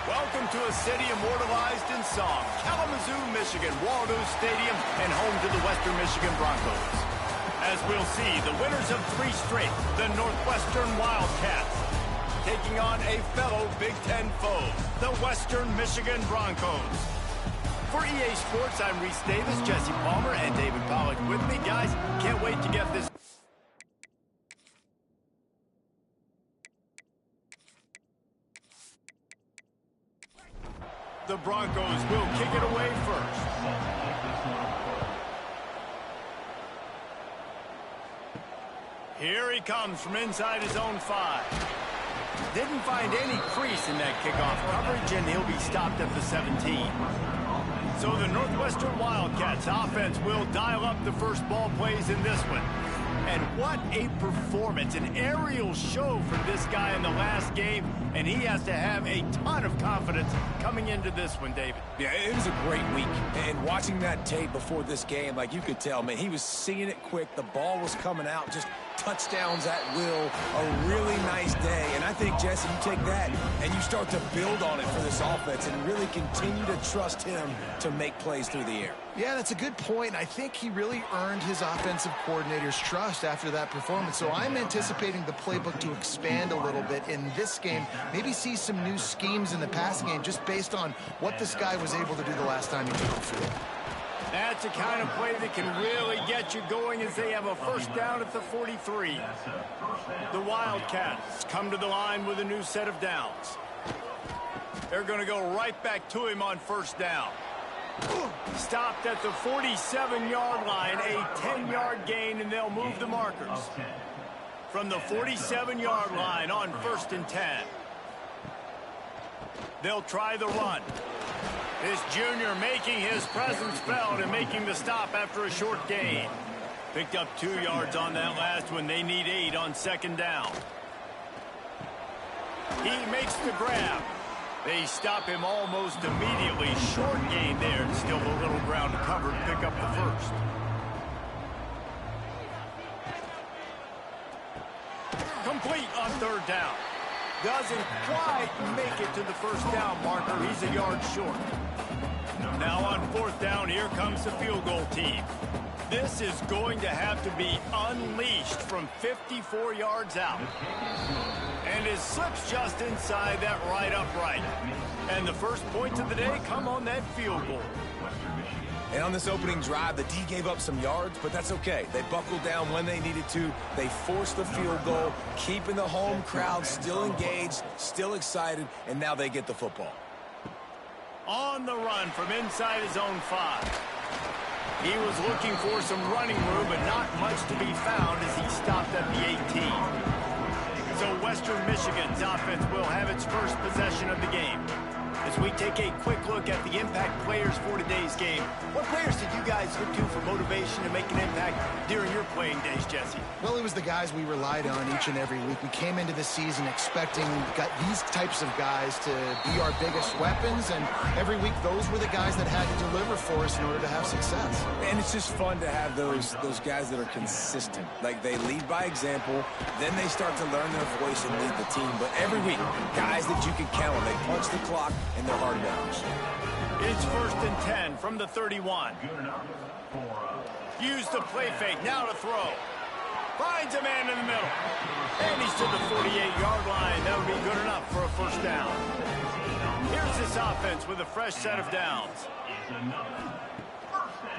Welcome to a city immortalized in song, Kalamazoo, Michigan, Waldo Stadium, and home to the Western Michigan Broncos. As we'll see, the winners of 3 straight, the Northwestern Wildcats, taking on a fellow Big Ten foe, the Western Michigan Broncos. For EA Sports, I'm Reese Davis, Jesse Palmer, and David Pollack with me. Guys, can't wait to get this. The Broncos will kick it away first. Here he comes from inside his own 5. Didn't find any crease in that kickoff coverage, and he'll be stopped at the 17. So the Northwestern Wildcats offense will dial up the first ball plays in this one. And what a performance, an aerial show from this guy in the last game, and he has to have a ton of confidence coming into this one, David. Yeah, it was a great week, and watching that tape before this game, like you could tell, man, he was seeing it quick, the ball was coming out, just touchdowns at will, a really nice day. And I think, Jesse, you take that and you start to build on it for this offense and really continue to trust him to make plays through the air. Yeah, that's a good point. I think he really earned his offensive coordinator's trust after that performance. So I'm anticipating the playbook to expand a little bit in this game, maybe see some new schemes in the passing game just based on what this guy was able to do the last time he took the field. That's a kind of play that can really get you going as they have a first down at the 43. The Wildcats come to the line with a new set of downs. They're going to go right back to him on first down. Stopped at the 47-yard line, a 10-yard gain, and they'll move the markers. From the 47-yard line on 1st and 10. They'll try the run. This junior making his presence felt and making the stop after a short gain. Picked up 2 yards on that last one. They need 8 on 2nd down. He makes the grab. They stop him almost immediately. Short gain there, and still a little ground to cover to pick up the first. Complete on 3rd down. Doesn't quite make it to the first down marker. He's a yard short. Now on 4th down, here comes the field goal team. This is going to have to be unleashed from 54 yards out. And it slips just inside that right upright. And the first points of the day come on that field goal. And on this opening drive, the D gave up some yards, but that's okay. They buckled down when they needed to. They forced the field goal, keeping the home crowd still engaged, still excited, and now they get the football. On the run from inside his own 5. He was looking for some running room, but not much to be found as he stopped at the 18. So Western Michigan's offense will have its first possession of the game. As we take a quick look at the impact players for today's game, what players did you guys look to for motivation to make an impact during your playing days, Jesse? Well, it was the guys we relied on each and every week. We came into the season expecting these types of guys to be our biggest weapons, and every week those were the guys that had to deliver for us in order to have success. And it's just fun to have those guys that are consistent. Like, they lead by example, then they start to learn their voice and lead the team. But every week, guys that you can count on, they punch the clock, and they're hard workers. It's 1st and 10 from the 31. Use the play fake, now to throw. Finds a man in the middle. And he's to the 48-yard line. That would be good enough for a first down. Here's this offense with a fresh set of downs.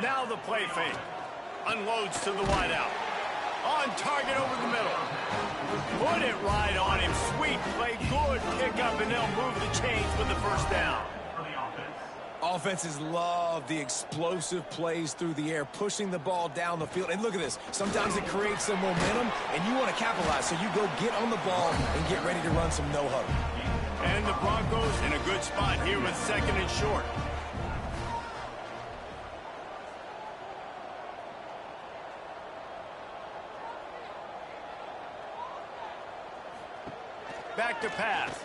Now the play fake. Unloads to the wideout. On target over the middle. Put it right on him. Sweet play, good pickup, and they'll move the chains with the first down. Offenses love the explosive plays through the air, pushing the ball down the field. And look at this. Sometimes it creates some momentum, and you want to capitalize. So you go get on the ball and get ready to run some no-huddle. And the Broncos in a good spot here with 2nd and short. Back to pass.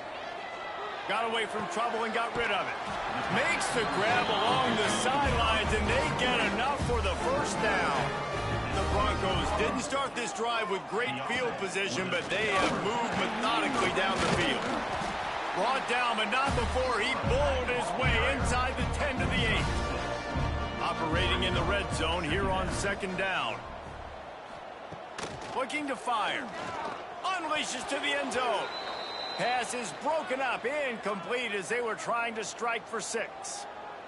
Got away from trouble and got rid of it. Makes the grab along the sidelines, and they get enough for the first down. The Broncos didn't start this drive with great field position, but they have moved methodically down the field. Brought down, but not before he bowled his way inside the 10 to the 8. Operating in the red zone here on second down. Looking to fire. Unleashes to the end zone. Pass is broken up, incomplete as they were trying to strike for 6.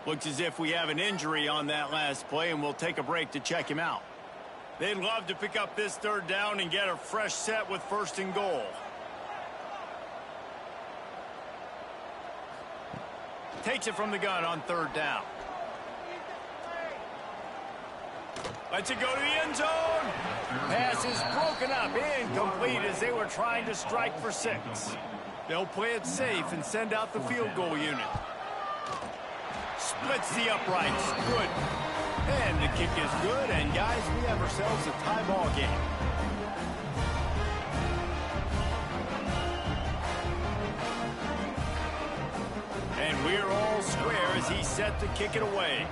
Looks as if we have an injury on that last play, and we'll take a break to check him out. They'd love to pick up this third down and get a fresh set with 1st and goal. Takes it from the gun on 3rd down. Lets it go to the end zone. Pass is broken up, incomplete as they were trying to strike for 6. They'll play it safe and send out the field goal unit. Splits the uprights. Good. And the kick is good. And, guys, we have ourselves a tie ball game. And we're all square as he's set to kick it away.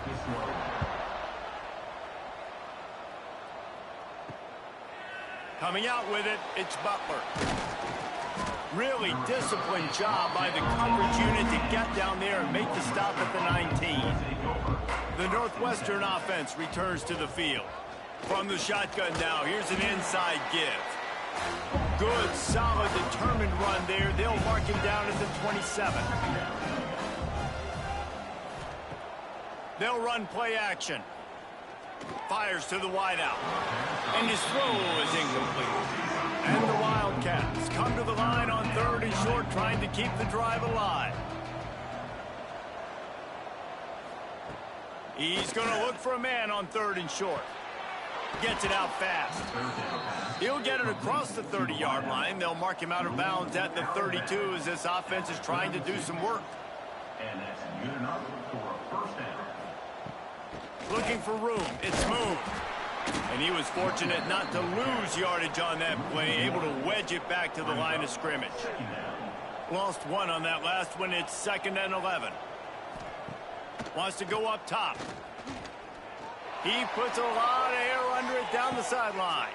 Coming out with it, it's Butler. Really disciplined job by the coverage unit to get down there and make the stop at the 19. The Northwestern offense returns to the field. From the shotgun now, here's an inside give. Good, solid, determined run there. They'll mark him down at the 27. They'll run play action. Fires to the wideout. And his throw is incomplete. And the Wildcats come to the line on 3rd and short, trying to keep the drive alive. He's going to look for a man on 3rd and short. Gets it out fast. He'll get it across the 30-yard line. They'll mark him out of bounds at the 32 as this offense is trying to do some work. And that's good enough for a 1st down. Looking for room. It's moved. And he was fortunate not to lose yardage on that play, able to wedge it back to the line of scrimmage. Lost 1 on that last one. It's 2nd and 11. Wants to go up top. He puts a lot of air under it down the sideline.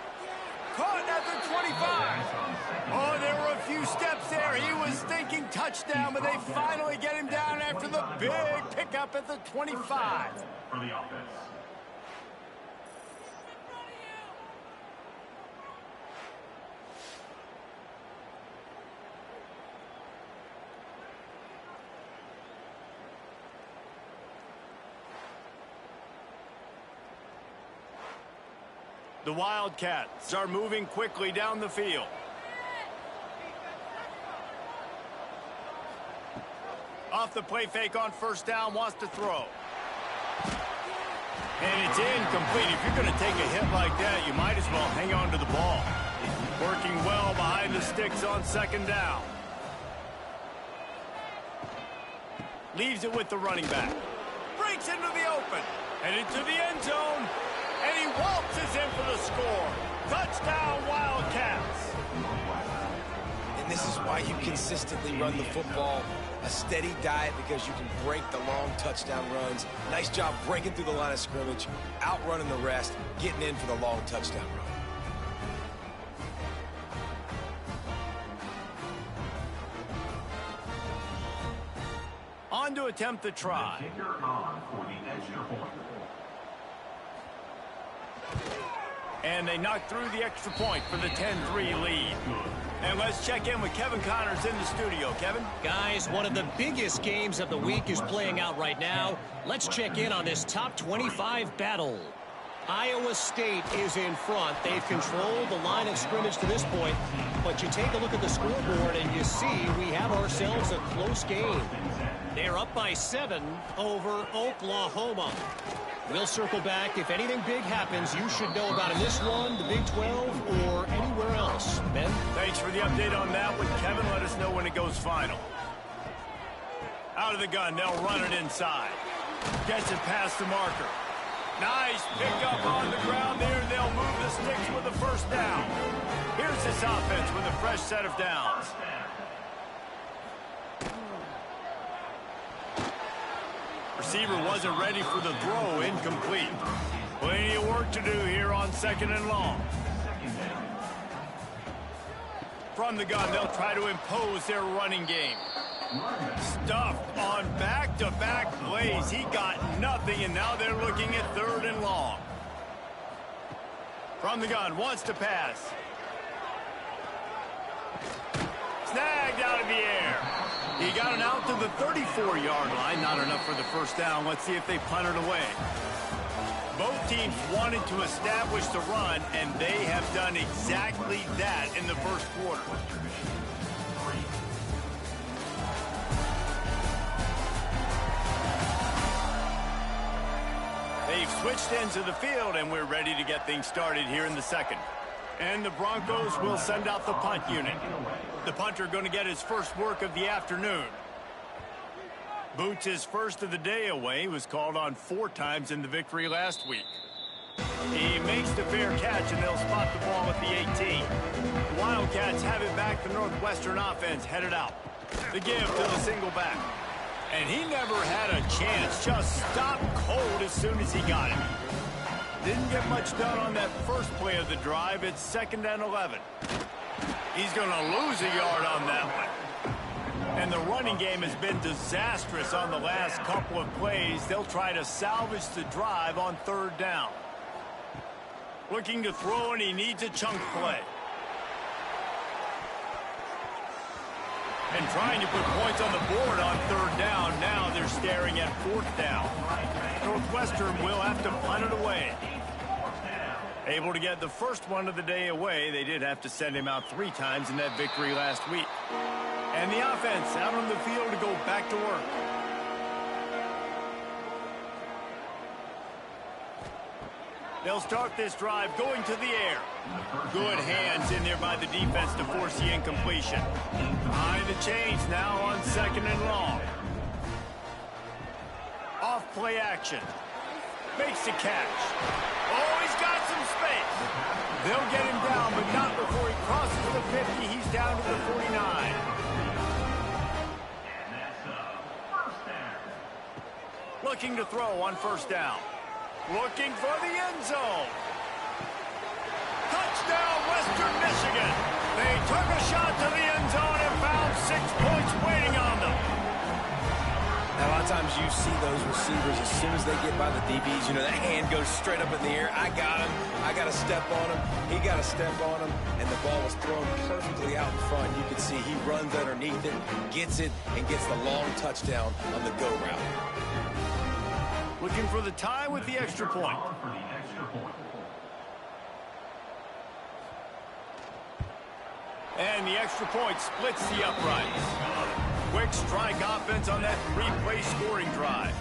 Caught at the 25. Oh, there were a few steps there. He was thinking touchdown, but they finally get him down after the big pickup at the 25. For the offense. The Wildcats are moving quickly down the field. Off the play fake on 1st down, wants to throw. And it's incomplete. If you're going to take a hit like that, you might as well hang on to the ball. Working well behind the sticks on 2nd down. Leaves it with the running back. Breaks into the open. And into the end zone. And he waltzes in for the score. Touchdown, Wildcats. And this is why you consistently run the football. A steady diet because you can break the long touchdown runs. Nice job breaking through the line of scrimmage, outrunning the rest, getting in for the long touchdown run. On to attempt the try. Kicker on for the extra point. And they knock through the extra point for the 10-3 lead. And let's check in with Kevin Connors in the studio. Kevin? Guys, one of the biggest games of the week is playing out right now. Let's check in on this top 25 battle. Iowa State is in front. They've controlled the line of scrimmage to this point. But you take a look at the scoreboard and you see we have ourselves a close game. They're up by 7 over Oklahoma. We'll circle back. If anything big happens, you should know about in this one, the Big 12, or anywhere else. Ben? Thanks for the update on that one, Kevin. Let us know when it goes final. Out of the gun, they'll run it inside. Gets it past the marker. Nice pickup on the ground there. They'll move the sticks with the 1st down. Here's this offense with a fresh set of downs. Receiver wasn't ready for the throw, incomplete. Plenty of work to do here on 2nd and long. From the gun, they'll try to impose their running game. Stuffed on back-to-back plays. He got nothing, and now they're looking at 3rd and long. From the gun, wants to pass. Snagged out of the air. He got it out to the 34-yard line. Not enough for the first down. Let's see if they punt it away. Both teams wanted to establish the run, and they have done exactly that in the first quarter. They've switched ends of the field, and we're ready to get things started here in the second. And the Broncos will send out the punt unit. The punter going to get his first work of the afternoon. Boots his first of the day away. He was called on 4 times in the victory last week. He makes the fair catch, and they'll spot the ball at the 18. The Wildcats have it back. The Northwestern offense headed out. The give to the single back. And he never had a chance. Just stopped cold as soon as he got it. Didn't get much done on that first play of the drive. It's 2nd and 11. He's going to lose a yard on that one. And the running game has been disastrous on the last couple of plays. They'll try to salvage the drive on 3rd down. Looking to throw, and he needs a chunk play. And trying to put points on the board on 3rd down. Now they're staring at 4th down. Northwestern will have to punt it away. Able to get the first one of the day away. They did have to send him out 3 times in that victory last week. And the offense out on the field to go back to work. They'll start this drive going to the air. Good hands in there by the defense to force the incompletion. Behind the chains now on 2nd and long. Off play action. Makes the catch. Oh, he's got some space. They'll get him down, but not before he crosses the 50. He's down to the 49. Looking to throw on 1st down. Looking for the end zone. Touchdown, Western Michigan. They took a shot to the end zone and found 6 points waiting on them. Now, a lot of times you see those receivers, as soon as they get by the DBs, you know, that hand goes straight up in the air. I got him. I got to step on him. He got to step on him. And the ball was thrown perfectly out in front. You can see he runs underneath it, gets it, and gets the long touchdown on the go route. Looking for the tie with the extra point. And the extra point splits the uprights. Quick strike offense on that 3-play scoring drive.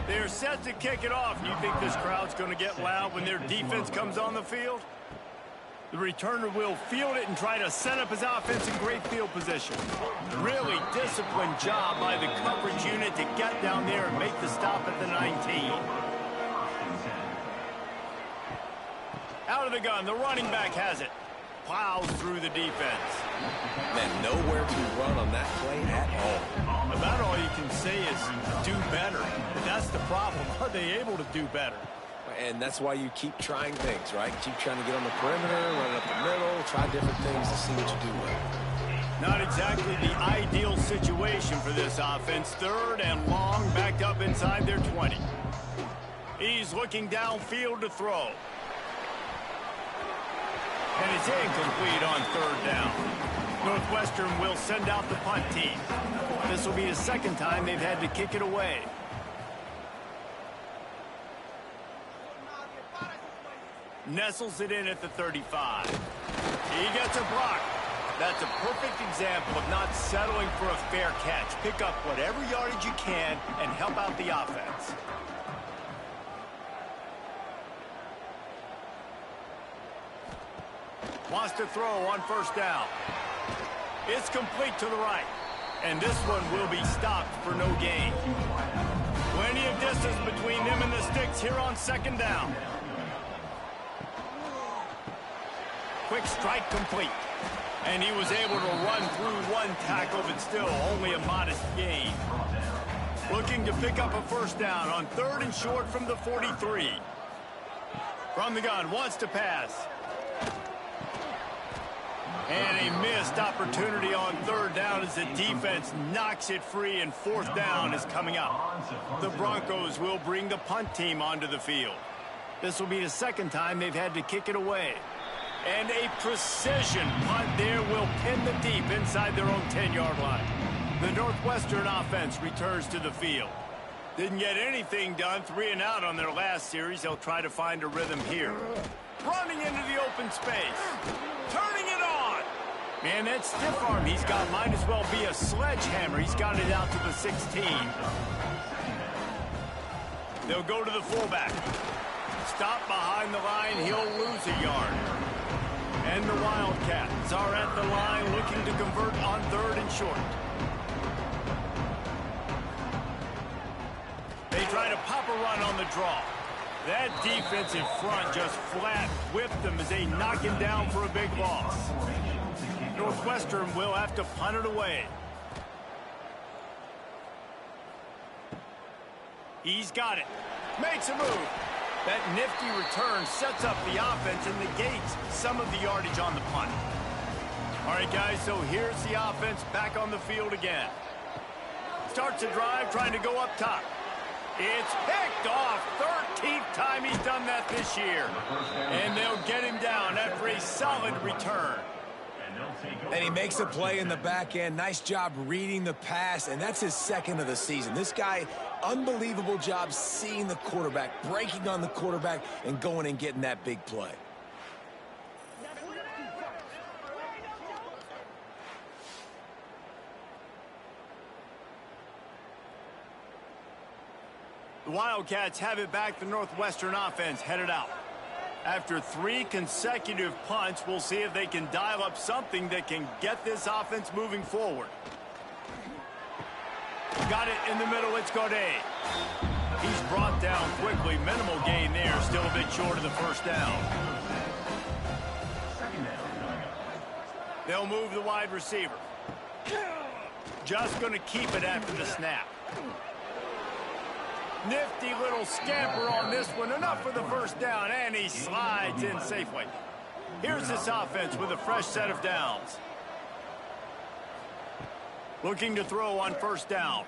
They're set to kick it off. You think this crowd's going to get loud when their defense comes on the field? The returner will field it and try to set up his offense in great field position. Really disciplined job by the coverage unit to get down there and make the stop at the 19. Out of the gun, the running back has it. Plows through the defense. Man, nowhere to run on that play at all. About all you can say is do better. But that's the problem. Are they able to do better? And that's why you keep trying things, right? Keep trying to get on the perimeter, run up the middle, try different things to see what you do well. Not exactly the ideal situation for this offense. 3rd and long, backed up inside their 20. He's looking downfield to throw. And it's incomplete on 3rd down. Northwestern will send out the punt team. This will be the 2nd time they've had to kick it away. Nestles it in at the 35. He gets a block. That's a perfect example of not settling for a fair catch. Pick up whatever yardage you can and help out the offense. Wants to throw on 1st down. It's complete to the right. And this one will be stopped for no gain. Plenty of distance between them and the sticks here on 2nd down. Quick strike complete. And he was able to run through 1 tackle, but still only a modest gain. Looking to pick up a 1st down on 3rd and short from the 43. From the gun, wants to pass. And a missed opportunity on third down as the defense knocks it free, and fourth down is coming up. The Broncos will bring the punt team onto the field. This will be the second time they've had to kick it away. And a precision punt there will pin the deep inside their own 10-yard line. The Northwestern offense returns to the field. Didn't get anything done, 3 and out on their last series. They'll try to find a rhythm here. Running into the open space. Turning it on. Man, that stiff arm he's got might as well be a sledgehammer. He's got it out to the 16. They'll go to the fullback. Stop behind the line. He'll lose a yard. And the Wildcats are at the line looking to convert on third and short. They try to pop a run on the draw. That defensive front just flat whipped them as they knock him down for a big loss. Northwestern will have to punt it away. He's got it. Makes a move. That nifty return sets up the offense and negates some of the yardage on the punt. All right, guys, so here's the offense back on the field again. Starts a drive trying to go up top. It's picked off. 13th time he's done that this year. And they'll get him down after a solid return. And he makes a play in the back end. Nice job reading the pass, and that's his second of the season. This guy, unbelievable job seeing the quarterback, breaking on the quarterback, and going and getting that big play. The Wildcats have it back. The Northwestern offense headed out. After 3 consecutive punts, we'll see if they can dial up something that can get this offense moving forward. Got it in the middle. It's Godet. He's brought down quickly. Minimal gain there. Still a bit short of the first down. They'll move the wide receiver. Just going to keep it after the snap. Nifty little scamper on this one. Enough for the first down, and he slides in safely. Here's this offense with a fresh set of downs. Looking to throw on first down.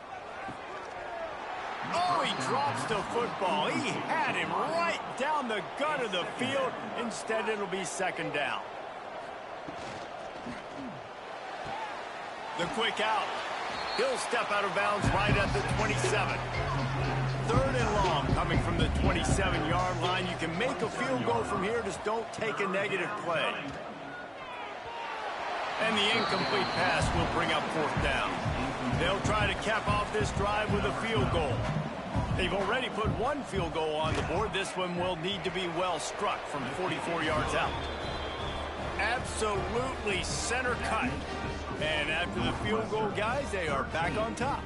Oh, he drops the football. He had him right down the gut of the field. Instead, it'll be second down. The quick out. He'll step out of bounds right at the 27. Third and long coming from the 27-yard line. You can make a field goal from here. Just don't take a negative play. And the incomplete pass will bring up fourth down. They'll try to cap off this drive with a field goal. They've already put 1 field goal on the board. This one will need to be well struck from 44 yards out. Absolutely center cut. And after the field goal, guys, they are back on top.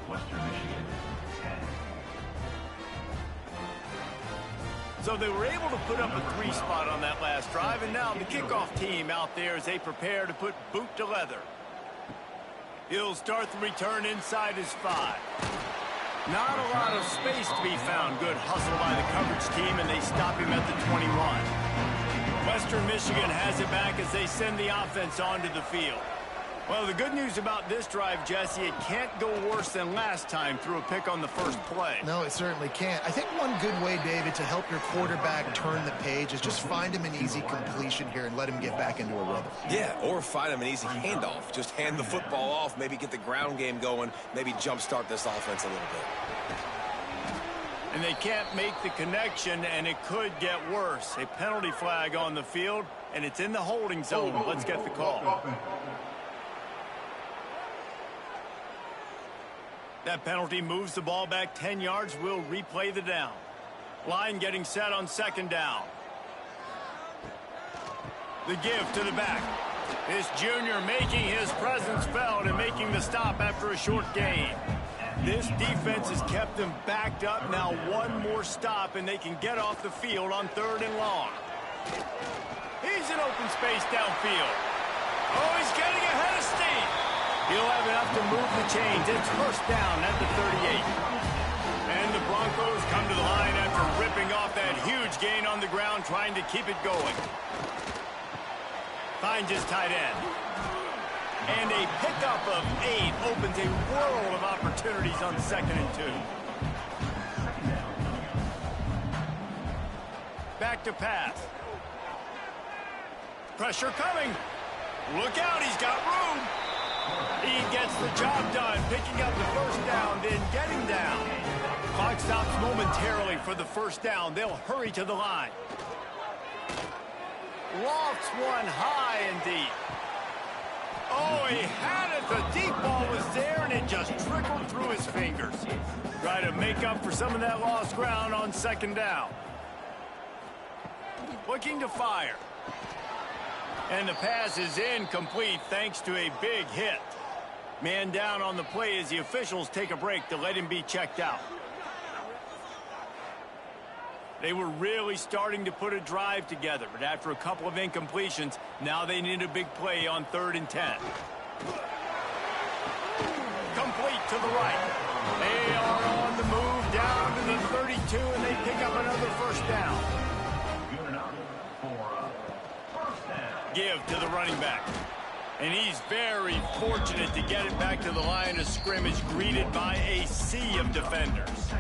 So they were able to put up a 3 spot on that last drive, and now the kickoff team out there as they prepare to put boot to leather. He'll start the return inside his 5. Not a lot of space to be found. Good hustle by the coverage team, and they stop him at the 21. Western Michigan has it back as they send the offense onto the field. Well, the good news about this drive, Jesse, it can't go worse than last time through a pick on the first play. No, it certainly can't. I think one good way, David, to help your quarterback turn the page is just find him an easy completion here and let him get back into a rhythm. Yeah, or find him an easy handoff. Just hand the football off, maybe get the ground game going, maybe jumpstart this offense a little bit. And they can't make the connection, and it could get worse. A penalty flag on the field, and it's in the holding zone. Let's get the call. That penalty moves the ball back 10 yards. We'll replay the down. Line getting set on second down. The give to the back. This junior making his presence felt and making the stop after a short gain. This defense has kept them backed up. Now 1 more stop, and they can get off the field on third and long. He's in open space downfield. Oh, he's getting ahead of steam. He'll have enough to move the chains. It's first down at the 38. And the Broncos come to the line after ripping off that huge gain on the ground, trying to keep it going. Finds his tight end. And a pickup of 8 opens a world of opportunities on 2nd and 2. Back to pass. Pressure coming. Look out, he's got room. He gets the job done, picking up the first down, then getting down. Clock stops momentarily for the first down. They'll hurry to the line. Lofts one high and deep. Oh, he had it. The deep ball was there, and it just trickled through his fingers. Try to make up for some of that lost ground on 2nd down. Looking to fire. And the pass is incomplete thanks to a big hit. Man down on the play as the officials take a break to let him be checked out. They were really starting to put a drive together, but after a couple of incompletions, now they need a big play on 3rd and 10. Complete to the right. They are on the move down to the 32, and they pick up another first down. Good enough for first down. Give to the running back. And he's very fortunate to get it back to the line of scrimmage, greeted by a sea of defenders.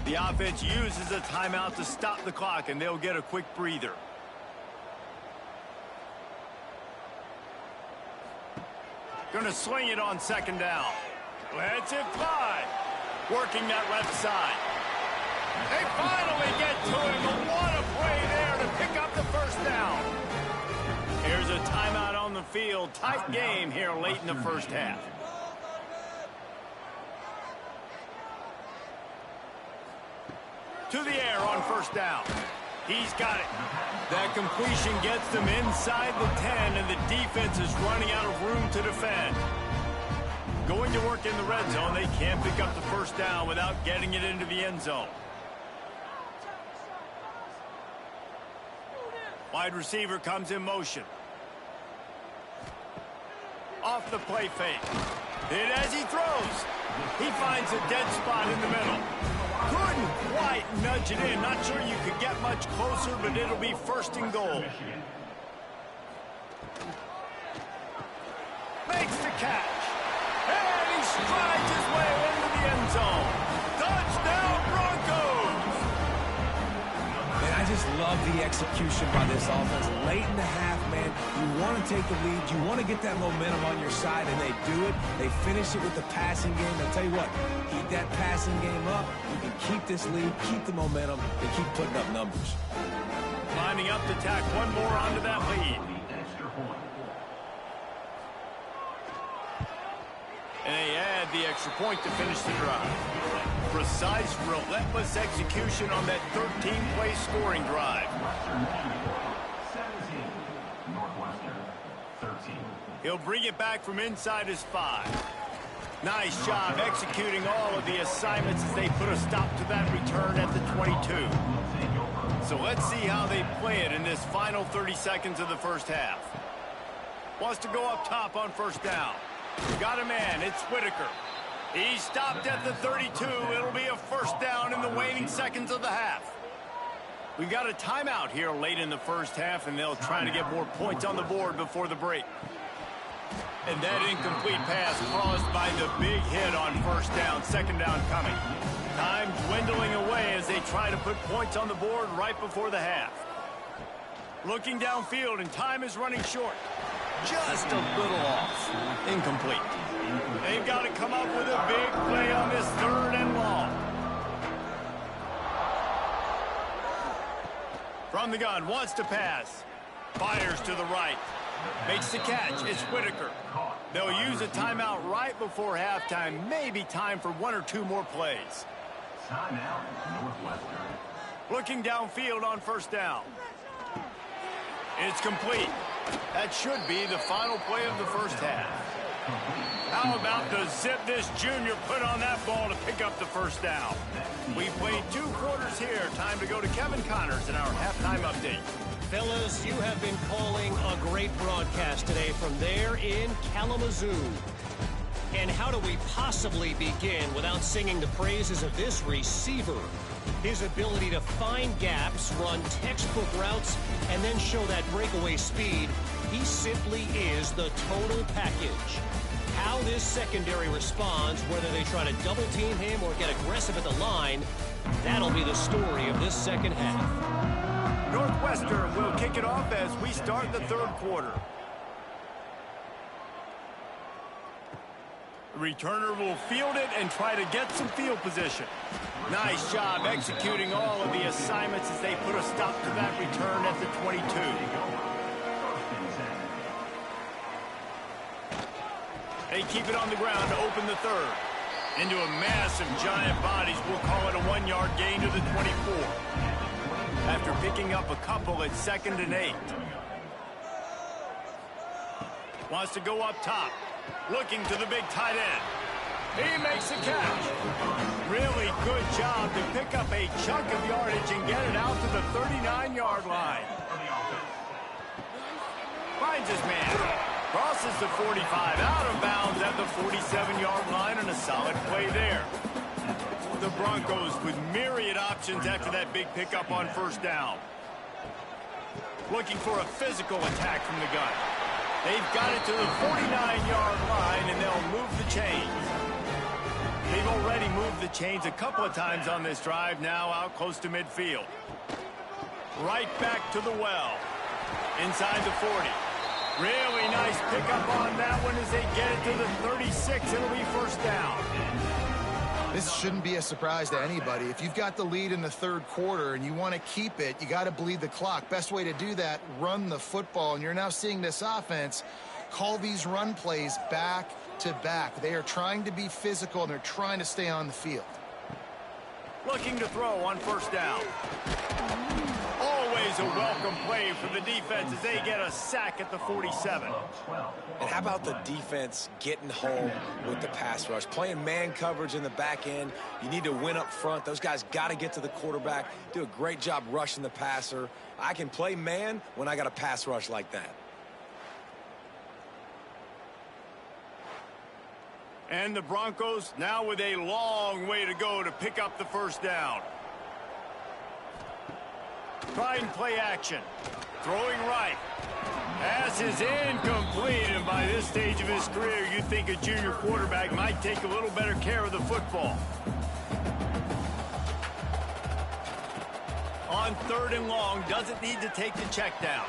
The offense uses a timeout to stop the clock, and they'll get a quick breather. Gonna swing it on 2nd down. Lets it fly. Working that left side. They finally get to him, but what a play there to pick up the first down. Here's a timeout on the field. Tight game here late in the first half. To the air on first down. He's got it. That completion gets them inside the 10, and the defense is running out of room to defend. Going to work in the red zone, they can't pick up the first down without getting it into the end zone. Wide receiver comes in motion. Off the play fake. Hit as he throws. He finds a dead spot in the middle. Couldn't quite nudge it in. Not sure you could get much closer, but it'll be 1st and goal. Makes the catch. And he strides his way into the end zone. Touchdown, Broncos! And I just love the execution by this offense. Late in the half, man, you want to take the lead. You want to get that momentum on your side, and they do it. They finish it with the passing game. I'll tell you what, keep that passing game up. You can keep this lead, keep the momentum, and keep putting up numbers. Lining up to tack one more onto that lead. And they add the extra point to finish the drive. Precise, relentless execution on that 13-play scoring drive. 17. Northwestern 13. He'll bring it back from inside his 5. Nice job executing all of the assignments as they put a stop to that return at the 22. So let's see how they play it in this final 30 seconds of the first half. Wants to go up top on first down. Got a man, it's Whitaker. He stopped at the 32. It'll be a first down in the waning seconds of the half. We've got a timeout here late in the first half, and they'll try to get more points on the board before the break. And that incomplete pass caused by the big hit on first down, 2nd down coming. Time dwindling away as they try to put points on the board right before the half. Looking downfield, and time is running short. Just a little off. Incomplete. They've got to come up with a big play on this 3rd and long. From the gun, wants to pass. Fires to the right. Makes the catch. It's Whitaker. They'll use a timeout right before halftime. Maybe time for 1 or 2 more plays. Timeout, Northwestern. Looking downfield on first down. It's complete. That should be the final play of the first half. How about the zip this junior put on that ball to pick up the first down? We played 2 quarters here. Time to go to Kevin Connors in our halftime update. Fellas, you have been calling a great broadcast today from there in Kalamazoo. And how do we possibly begin without singing the praises of this receiver? His ability to find gaps, run textbook routes, and then show that breakaway speed. He simply is the total package. How this secondary responds, whether they try to double team him or get aggressive at the line, that'll be the story of this second half. Northwestern will kick it off as we start the third quarter. The returner will field it and try to get some field position. Nice job executing all of the assignments as they put a stop to that return at the 22. They keep it on the ground to open the third. Into a massive giant bodies, we'll call it a 1-yard gain to the 24. After picking up a couple at 2nd and 8. Wants to go up top. Looking to the big tight end. He makes the catch. Really good job to pick up a chunk of yardage and get it out to the 39-yard line. Finds his man. Crosses the 45, out of bounds at the 47-yard line, and a solid play there. The Broncos with myriad options after that big pickup on first down. Looking for a physical attack from the gun. They've got it to the 49-yard line, and they'll move the chains. They've already moved the chains a couple of times on this drive, now out close to midfield. Right back to the well. Inside the 40. Really nice pickup on that one as they get it to the 36. It'll be first down. This shouldn't be a surprise to anybody. If you've got the lead in the third quarter and you want to keep it, you got to bleed the clock. Best way to do that, run the football. And you're now seeing this offense call these run plays back to back. They are trying to be physical, and they're trying to stay on the field. Looking to throw on first down. Always a welcome play for the defense as they get a sack at the 47. And how about the defense getting home with the pass rush? Playing man coverage in the back end. You need to win up front. Those guys got to get to the quarterback. Do a great job rushing the passer. I can play man when I got a pass rush like that. And the Broncos now with a long way to go to pick up the first down. Trying play action. Throwing right. Pass is incomplete, and by this stage of his career, you'd think a junior quarterback might take a little better care of the football. On 3rd and long, doesn't need to take the check down.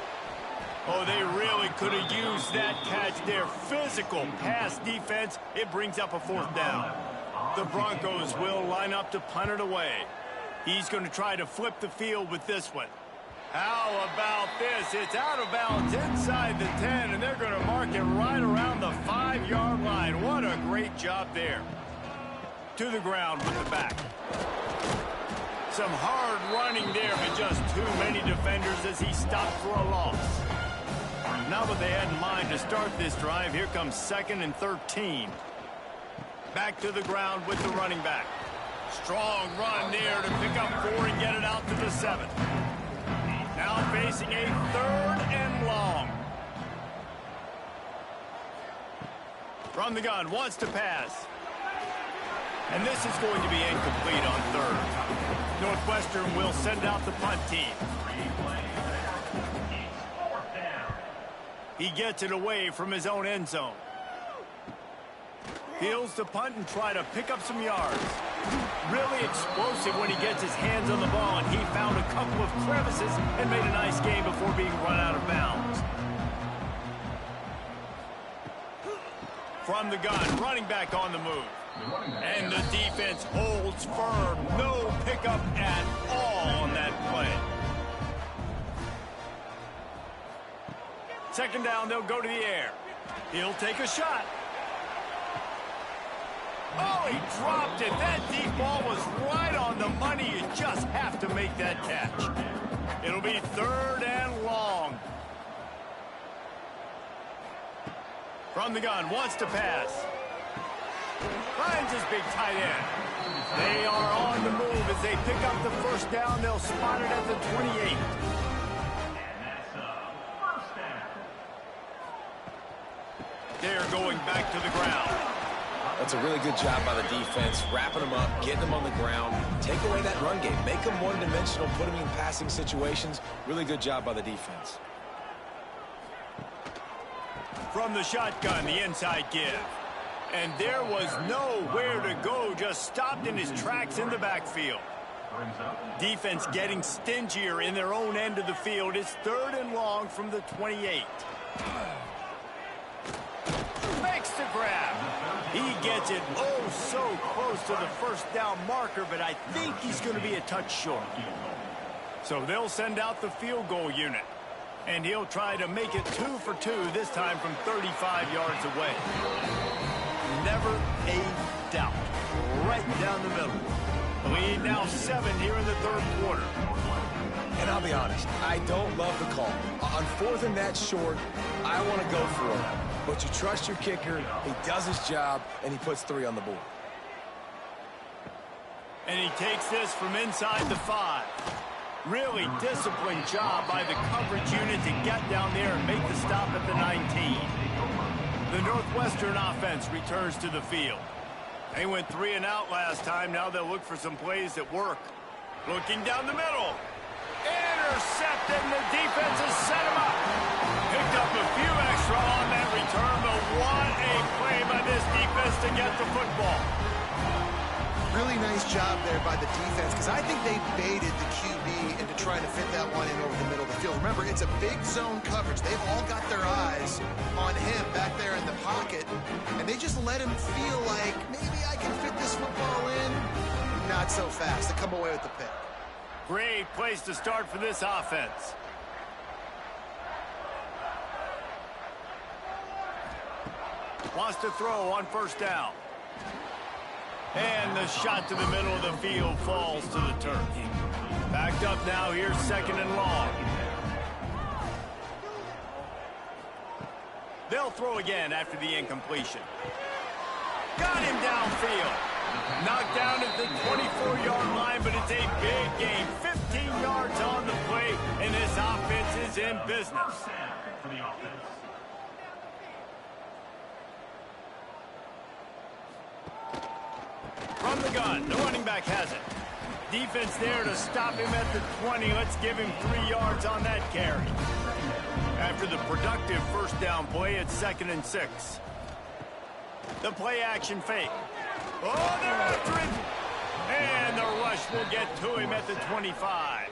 Oh, they really could have used that catch there. Physical pass defense. It brings up a 4th down. The Broncos will line up to punt it away. He's going to try to flip the field with this one. How about this? It's out of bounds inside the 10, and they're going to mark it right around the 5-yard line. What a great job there. To the ground with the back. Some hard running there, but just too many defenders as he stopped for a loss. Not what they had in mind to start this drive. Here comes 2nd and 13. Back to the ground with the running back. Strong run there to pick up 4 and get it out to the 7. Now facing a 3rd and long. From the gun, wants to pass. And this is going to be incomplete on 3rd. Northwestern will send out the punt team. He gets it away from his own end zone. Fields the punt and try to pick up some yards. Really explosive when he gets his hands on the ball, and he found a couple of crevices and made a nice game before being run out of bounds. From the gun, running back on the move. And the defense holds firm. No pickup at all on that play. 2nd down, they'll go to the air. He'll take a shot. Oh, he dropped it. That deep ball was right on the money. You just have to make that catch. It'll be 3rd and long. From the gun, wants to pass. Finds his big tight end. They are on the move as they pick up the first down. They'll spot it at the 28. They're going back to the ground. That's a really good job by the defense, wrapping them up, getting them on the ground, take away that run game, make them one-dimensional, put them in passing situations. Really good job by the defense. From the shotgun, the inside give. And there was nowhere to go, just stopped in his tracks in the backfield. Defense getting stingier in their own end of the field. It's 3rd and long from the 28. Makes the grab. He gets it oh so close to the first down marker, but I think he's going to be a touch short. So they'll send out the field goal unit. And he'll try to make it 2 for 2, this time from 35 yards away. Never a doubt. Right down the middle. Lead now 7 here in the 3rd quarter. And I'll be honest, I don't love the call. On 4th and that short, I want to go for it. But you trust your kicker, he does his job, and he puts 3 on the board. And he takes this from inside the 5. Really disciplined job by the coverage unit to get down there and make the stop at the 19. The Northwestern offense returns to the field. They went 3 and out last time. Now they'll look for some plays that work. Looking down the middle. Intercepted, and the defense has set him up. Picked up a few extra on that return, but what a play by this defense to get the football. Really nice job there by the defense, because I think they baited the QB into trying to fit that one in over the middle of the field. Remember, it's a big zone coverage. They've all got their eyes on him back there in the pocket, and they just let him feel like, maybe I can fit this football in. Not so fast. They come away with the pick. Great place to start for this offense. Wants to throw on 1st down. And the shot to the middle of the field falls to the turf. Backed up now, here's 2nd and long. They'll throw again after the incompletion. Got him downfield. Knocked down at the 24-yard line, but it's a big game. 15 yards on the play, and this offense is in business. For the offense. From the gun, the running back has it. Defense there to stop him at the 20. Let's give him 3 yards on that carry. After the productive 1st down play, it's 2nd and 6. The play action fake. Oh, they're after him. And the rush will get to him at the 25.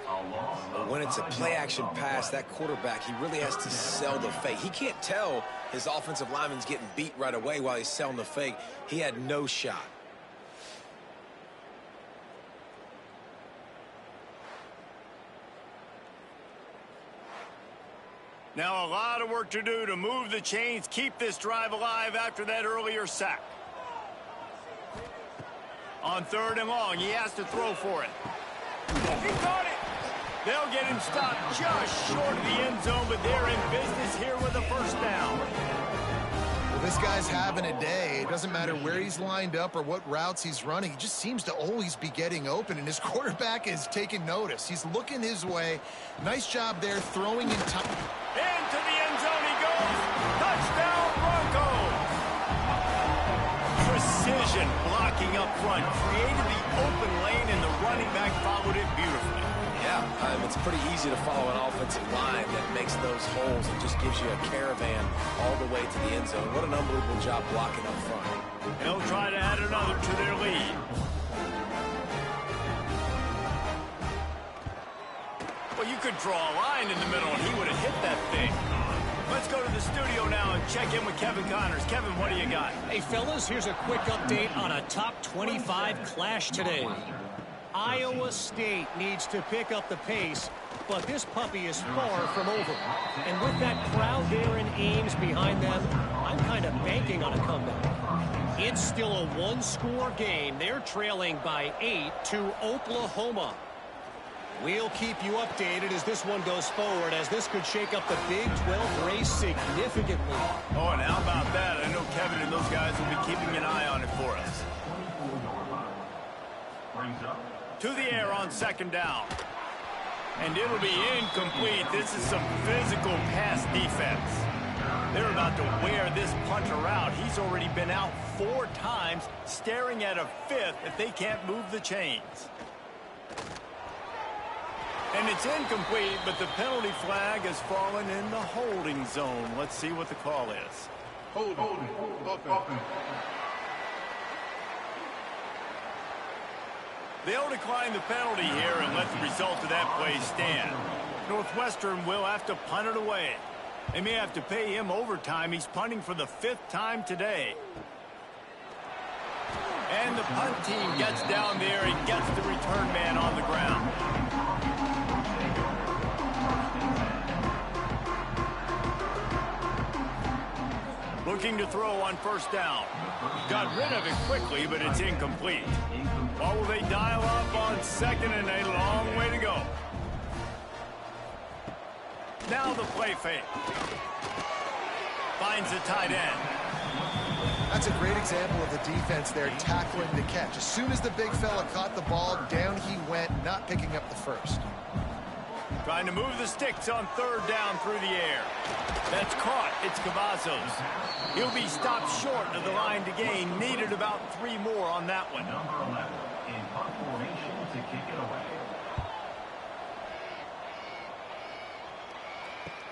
When it's a play-action pass, that quarterback, he really has to sell the fake. He can't tell his offensive lineman's getting beat right away while he's selling the fake. He had no shot. Now a lot of work to do to move the chains, keep this drive alive after that earlier sack. On 3rd and long, he has to throw for it. He caught it. They'll get him stopped just short of the end zone, but they're in business here with a 1st down. Well, this guy's having a day. It doesn't matter where he's lined up or what routes he's running. He just seems to always be getting open, and his quarterback is taking notice. He's looking his way. Nice job there throwing in time. Into the end zone he goes. Touchdown Broncos. Precision blocking up front. Created the open lane, and the running back followed it beautifully. Yeah, it's pretty easy to follow an offensive line that makes those holes and just gives you a caravan all the way to the end zone. What an unbelievable job blocking up front. They'll try to add another to their lead. Well, you could draw a line in the middle, and he would have hit that thing. Let's go to the studio now and check in with Kevin Connors. Kevin, what do you got? Hey, fellas, here's a quick update on a top 25 clash today. Iowa State needs to pick up the pace, but this puppy is far from over. And with that crowd there in Ames behind them, I'm kind of banking on a comeback. It's still a one-score game. They're trailing by 8 to Oklahoma. We'll keep you updated as this one goes forward, as this could shake up the Big 12 race significantly. Oh, and how about that? I know Kevin and those guys will be keeping an eye on it for us. To the air on 2nd down. And it'll be incomplete. This is some physical pass defense. They're about to wear this punter out. He's already been out 4 times, staring at a 5th if they can't move the chains. And it's incomplete, but the penalty flag has fallen in the holding zone. Let's see what the call is. Holding. They'll decline the penalty here and let the result of that play stand. Northwestern will have to punt it away. They may have to pay him overtime. He's punting for the 5th time today. And the punt team gets down there and gets the return man on the ground. Looking to throw on first down. Got rid of it quickly, but it's incomplete. Or will they dial up on second and a long way to go? Now the play fake. Finds the tight end. That's a great example of the defense there tackling the catch. As soon as the big fella caught the ball, down he went, not picking up the first. Trying to move the sticks on third down through the air. That's caught. It's Cavazos. He'll be stopped short of the line to gain. Needed about 3 more on that one. Number 11 in punt formation to kick it away.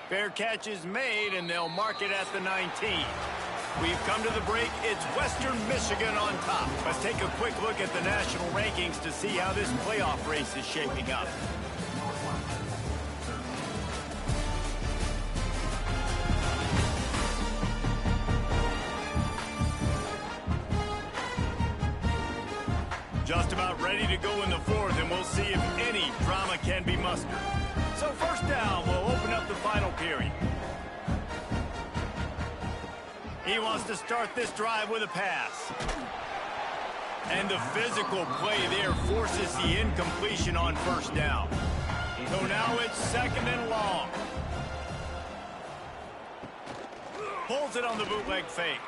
Fair catch is made, and they'll mark it at the 19. We've come to the break. It's Western Michigan on top. Let's take a quick look at the national rankings to see how this playoff race is shaping up. Just about ready to go in the 4th, and we'll see if any drama can be mustered. So first down, we'll open up the final period. He wants to start this drive with a pass. And the physical play there forces the incompletion on first down. So now it's second and long. Pulls it on the bootleg fake.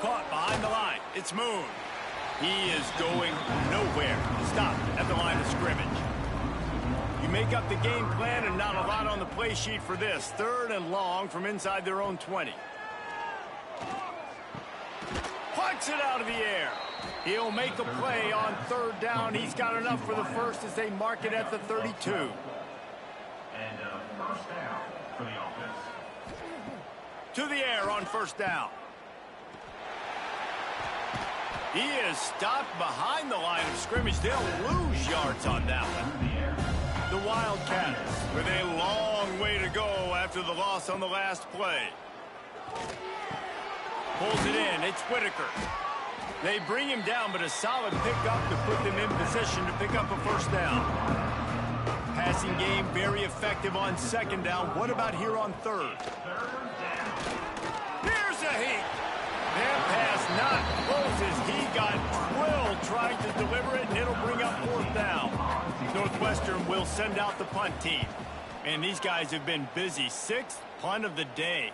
Caught behind the line. It's Moon. He is going nowhere. Stopped at the line of scrimmage. You make up the game plan and not a lot on the play sheet for this. Third and long from inside their own 20. Plucks it out of the air. He'll make a play on third down. He's got enough for the first as they mark it at the 32. And first down for the offense. To the air on first down. He is stopped behind the line of scrimmage. They'll lose yards on that one. The Wildcats with a long way to go after the loss on the last play. Pulls it in. It's Whitaker. They bring him down, but a solid pickup to put them in position to pick up a first down. Passing game very effective on second down. What about here on third? Here's a heat. That pass not close as he got drilled trying to deliver it, and it'll bring up fourth down. Northwestern will send out the punt team. And these guys have been busy. 6th punt of the day.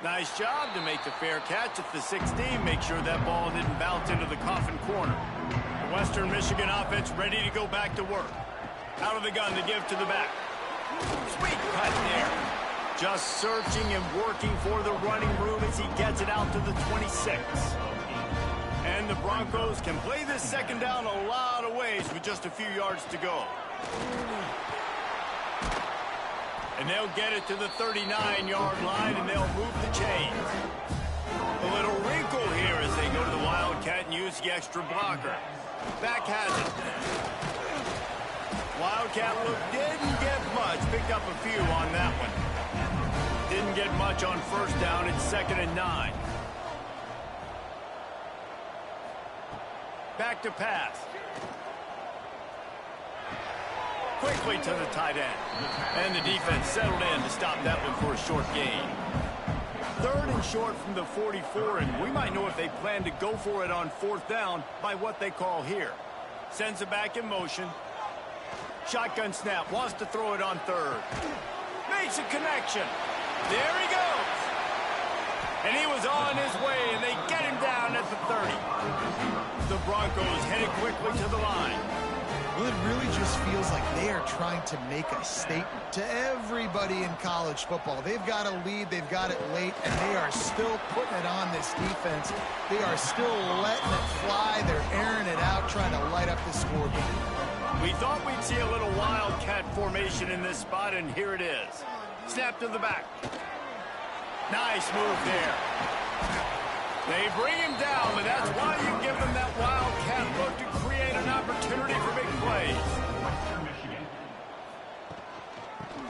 Nice job to make the fair catch at the 16. Make sure that ball didn't bounce into the coffin corner. The Western Michigan offense ready to go back to work. Out of the gun to give to the back. Sweet cut there. Just searching and working for the running room as he gets it out to the 26. And the Broncos can play this second down a lot of ways with just a few yards to go. And they'll get it to the 39-yard line, and they'll move the chains. A little wrinkle here as they go to the Wildcat and use the extra blocker. Back has it. Wildcat look didn't get much. Picked up a few on that one. Didn't get much on first down. It's 2nd and 9. Back to pass. Quickly to the tight end. And the defense settled in to stop that one for a short gain. 3rd and short from the 44, and we might know if they plan to go for it on 4th down by what they call here. Sends it back in motion. Shotgun snap. Wants to throw it on 3rd. Makes a connection. There he goes. And he was on his way, and they get him down at the 30. The Broncos headed quickly to the line. Well, it really just feels like they are trying to make a statement to everybody in college football. They've got a lead, they've got it late, and they are still putting it on this defense. They are still letting it fly. They're airing it out, trying to light up the scoreboard. We thought we'd see a little wildcat formation in this spot, and here it is. Snap to the back. Nice move there. They bring him down, but that's why you give them that wildcat look to create an opportunity for big plays.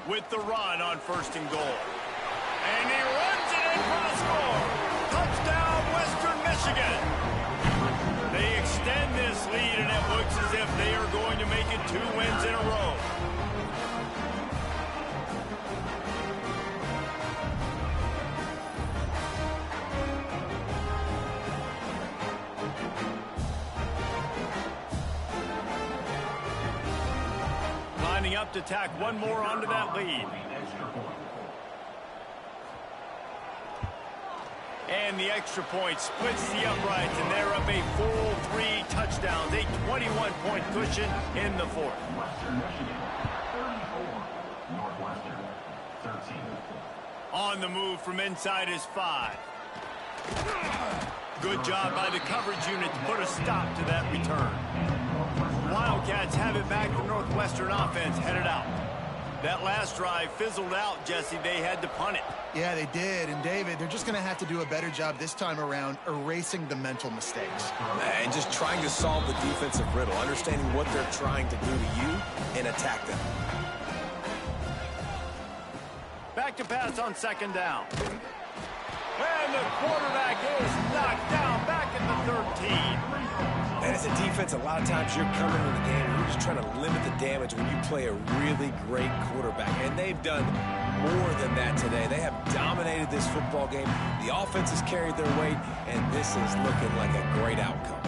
With the run on 1st and goal. And he runs it in for the score. Touchdown, Western Michigan. They extend this lead, and it looks as if they are going to make it 2 wins in a row. Lining up to tack one more onto that lead. And the extra point splits the uprights, and they're up a full 3 touchdowns, a 21-point cushion in the 4th. Western Michigan, 34. Northwestern, 13. On the move from inside is 5. Good job by the coverage unit to put a stop to that return. Wildcats have it back. The Northwestern offense headed out. That last drive fizzled out, Jesse. They had to punt it. Yeah, they did. And, David, they're just going to have to do a better job this time around erasing the mental mistakes. And just trying to solve the defensive riddle, understanding what they're trying to do to you and attack them. Back to pass on 2nd down. And the quarterback is knocked down back at the 13. And as a defense, a lot of times you're coming into the game and you're just trying to limit the damage when you play a really great quarterback. And they've done more than that today. They have dominated this football game. The offense has carried their weight, and this is looking like a great outcome.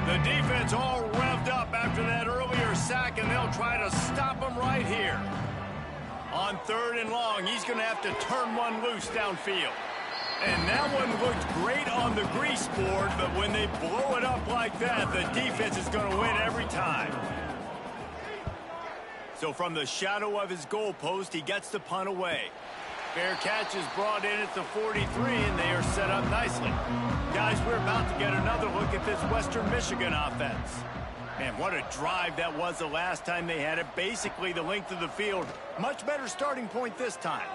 The defense all revved up after that earlier sack, and they'll try to stop them right here. On 3rd and long, he's going to have to turn one loose downfield. And that one looked great on the grease board, but when they blow it up like that, the defense is going to win every time. So from the shadow of his goalpost, he gets the punt away. Fair catch is brought in at the 43, and they are set up nicely. Guys, we're about to get another look at this Western Michigan offense. Man, what a drive that was the last time they had it. Basically the length of the field. Much better starting point this time.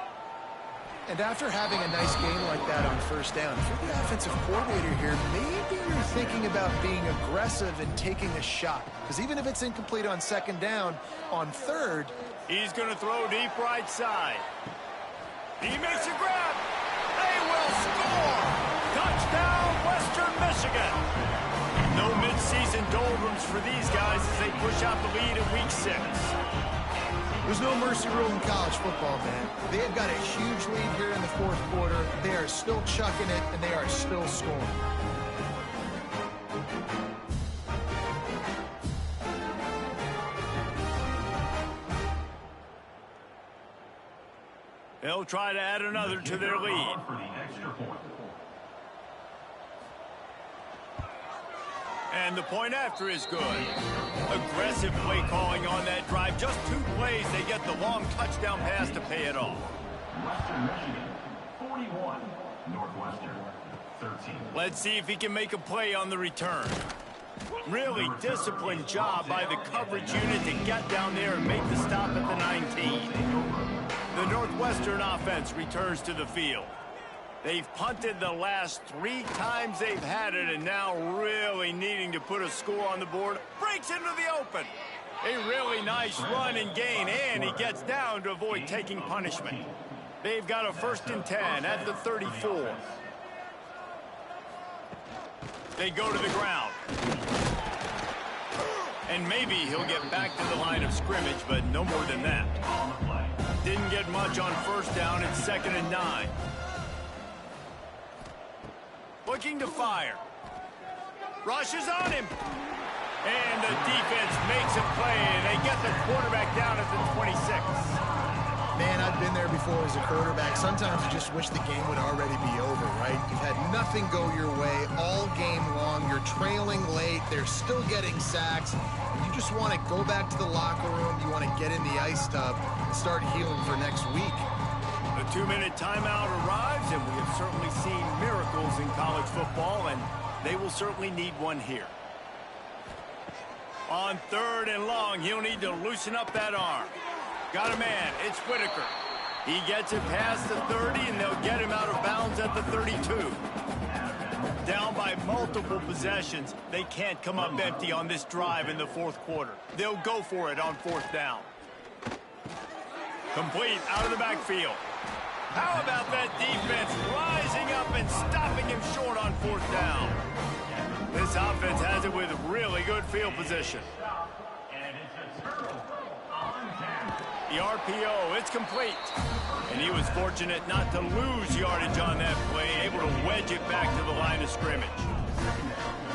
And after having a nice game like that on 1st down, if you're the offensive coordinator here, maybe you're thinking about being aggressive and taking a shot. Because even if it's incomplete on 2nd down, on 3rd... He's going to throw deep right side. He makes a grab. They will score. Touchdown, Western Michigan. No midseason doldrums for these guys as they push out the lead in Week 6. There's no mercy rule in college football, man. They have got a huge lead here in the 4th quarter. They are still chucking it, and they are still scoring. They'll try to add another to their lead. And the point after is good. Aggressive play calling on that drive. Just 2 plays, they get the long touchdown pass to pay it off. Western Michigan, 41. Northwestern, 13. Let's see if he can make a play on the return. Really disciplined job by the coverage unit to get down there and make the stop at the 19. The Northwestern offense returns to the field. They've punted the last 3 times they've had it, and now really needing to put a score on the board. Breaks into the open. A really nice run and gain, and he gets down to avoid taking punishment. They've got a 1st and 10 at the 34. They go to the ground. And maybe he'll get back to the line of scrimmage, but no more than that. Didn't get much on 1st down. It's 2nd and 9. Looking to fire. Rushes on him. And the defense makes a play, and they get the quarterback down at the 26. Man, I've been there before as a quarterback. Sometimes you just wish the game would already be over, right? You've had nothing go your way all game long. You're trailing late. They're still getting sacks. And you just want to go back to the locker room. You want to get in the ice tub and start healing for next week. The 2-minute timeout arrives, and we have certainly seen miracles in college football, and they will certainly need one here. On 3rd and long, he'll need to loosen up that arm. Got a man. It's Whitaker. He gets it past the 30, and they'll get him out of bounds at the 32. Down by multiple possessions. They can't come up empty on this drive in the 4th quarter. They'll go for it on 4th down. Complete out of the backfield. How about that defense rising up and stopping him short on 4th down? This offense has it with really good field position. The RPO, it's complete. And he was fortunate not to lose yardage on that play, able to wedge it back to the line of scrimmage.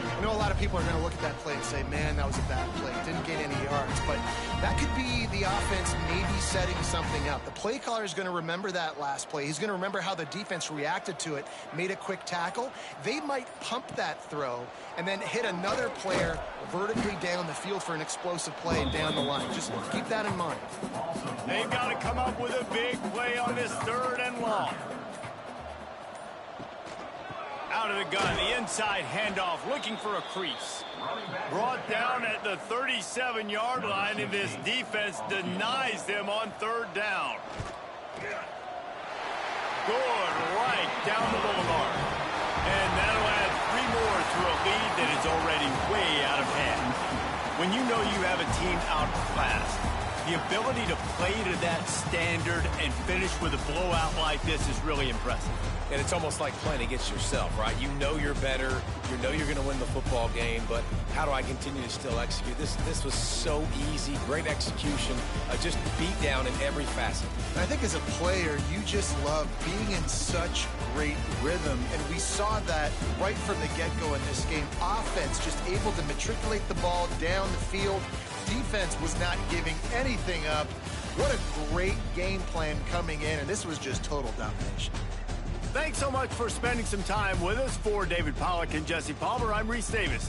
I know a lot of people are going to look at that play and say, man, that was a bad play. Didn't gain any yards. But that could be the offense maybe setting something up. The play caller is going to remember that last play. He's going to remember how the defense reacted to it, made a quick tackle. They might pump that throw and then hit another player vertically down the field for an explosive play down the line. Just keep that in mind. They've got to come up with a big play on this 3rd and long. Out of the gun, the inside handoff, looking for a crease. Brought down at the 37-yard line, and this defense denies them on 3rd down. Good right down the boulevard. And that'll add 3 more to a lead that is already way out of hand. When you know you have a team outclassed, the ability to play to that standard and finish with a blowout like this is really impressive. And it's almost like playing against yourself, right? You know you're better. You know you're going to win the football game, but how do I continue to still execute? This was so easy. Great execution. Just beat down in every facet. I think as a player, you just love being in such great rhythm, and we saw that right from the get-go in this game. Offense just able to matriculate the ball down the field. Defense was not giving anything up. What a great game plan coming in, and this was just total domination. Thanks so much for spending some time with us. For David Pollack and Jesse Palmer, I'm Reese Davis.